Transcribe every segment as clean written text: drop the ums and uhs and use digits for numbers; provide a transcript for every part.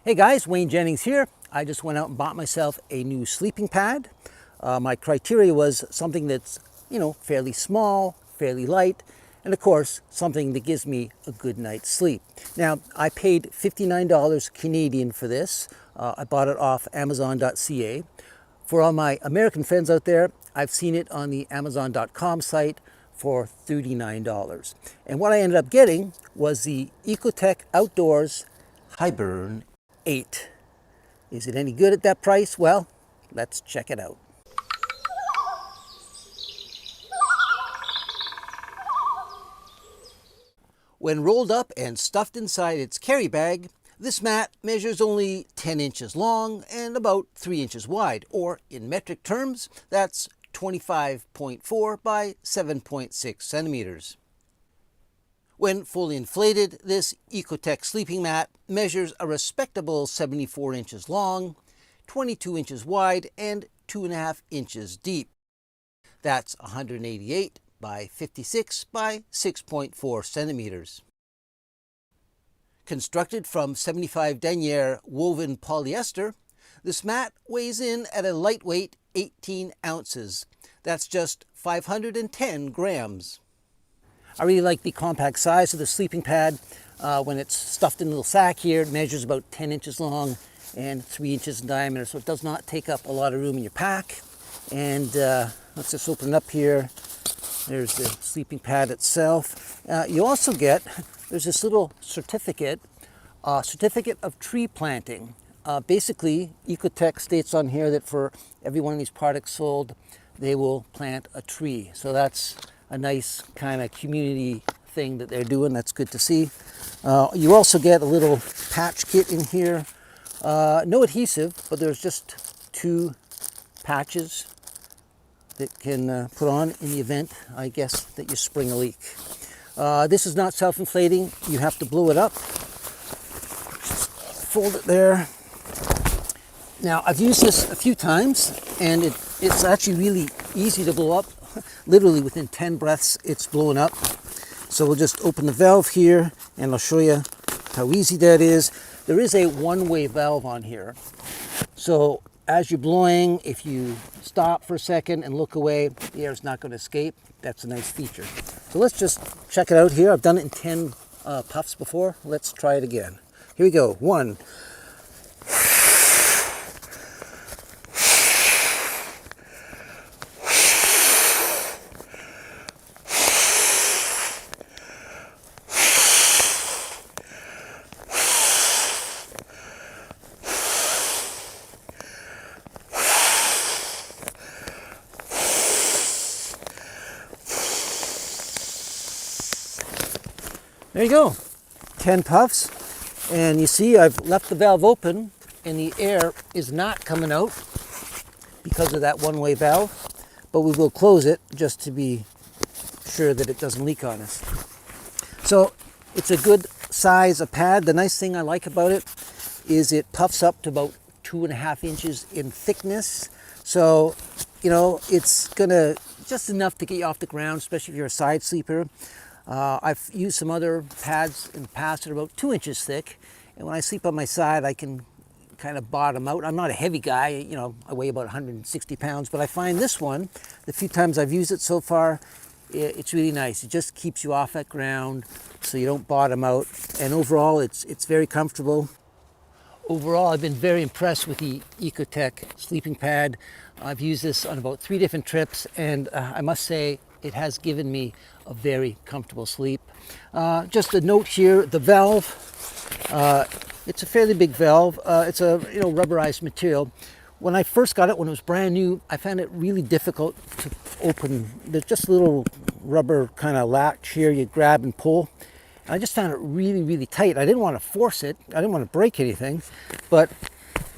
Hey guys, Wayne Jennings here. I just went out and bought myself a new sleeping pad. My criteria was something that's, fairly small, fairly light, and of course, something that gives me a good night's sleep. Now, I paid $59 Canadian for this. I bought it off Amazon.ca. For all my American friends out there, I've seen it on the Amazon.com site for $39. And what I ended up getting was the ECOTEK Outdoors Hybern 8. Is it any good at that price? Well, let's check it out. When rolled up and stuffed inside its carry bag, this mat measures only 10 inches long and about 3 inches wide, or in metric terms, that's 25.4 by 7.6 centimeters. When fully inflated, this ECOTEK sleeping mat measures a respectable 74 inches long, 22 inches wide, and 2.5 inches deep. That's 188 by 56 by 6.4 centimeters. Constructed from 75 denier woven polyester, this mat weighs in at a lightweight 18 ounces. That's just 510 grams. I really like the compact size of the sleeping pad. When it's stuffed in a little sack here, it measures about 10 inches long and 3 inches in diameter, so it does not take up a lot of room in your pack. And let's just open it up here. There's the sleeping pad itself. You also get, there's this little certificate of tree planting. Basically, ECOTEK states on here that for every one of these products sold, they will plant a tree. So that's a nice kind of community thing that they're doing. That's good to see. You also get a little patch kit in here. No adhesive, but there's just 2 patches that can put on in the event, I guess, that you spring a leak. This is not self-inflating. You have to blow it up. Just fold it there. Now, I've used this a few times, and it's actually really easy to blow up. Literally within 10 breaths, it's blowing up. So we'll just open the valve here, and I'll show you how easy that is. There is a one-way valve on here. So as you're blowing, if you stop for a second and look away, the air is not going to escape. That's a nice feature. So let's just check it out here. I've done it in 10 puffs before. Let's try it again. Here we go. 1. There you go, 10 puffs, and you see I've left the valve open and the air is not coming out because of that one-way valve, but we will close it just to be sure that it doesn't leak on us. So it's a good size of pad. The nice thing I like about it is it puffs up to about 2.5 inches in thickness. So, it's gonna just enough to get you off the ground, especially if you're a side sleeper. I've used some other pads in the past that are about 2 inches thick, and when I sleep on my side, I can kind of bottom out. I'm not a heavy guy, I weigh about 160 pounds, but I find this one, the few times I've used it so far, it's really nice. It just keeps you off that ground so you don't bottom out, and overall, it's very comfortable. Overall, I've been very impressed with the ECOTEK sleeping pad. I've used this on about 3 different trips, and I must say, it has given me a very comfortable sleep. Just a note here, the valve, it's a fairly big valve. It's a rubberized material. When I first got it, when it was brand new, I found it really difficult to open. There's just a little rubber kind of latch here you grab and pull. And I just found it really, really tight. I didn't want to force it. I didn't want to break anything, but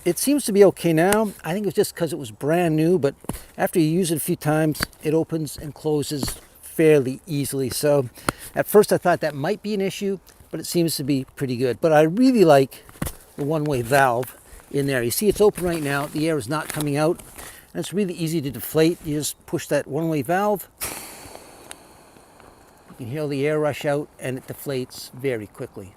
it seems to be okay now. I think it was just because it was brand new, but after you use it a few times, it opens and closes fairly easily. So at first I thought that might be an issue, but it seems to be pretty good. But I really like the one-way valve in there. You see it's open right now. The air is not coming out, and it's really easy to deflate. You just push that one-way valve. You can hear the air rush out, and it deflates very quickly.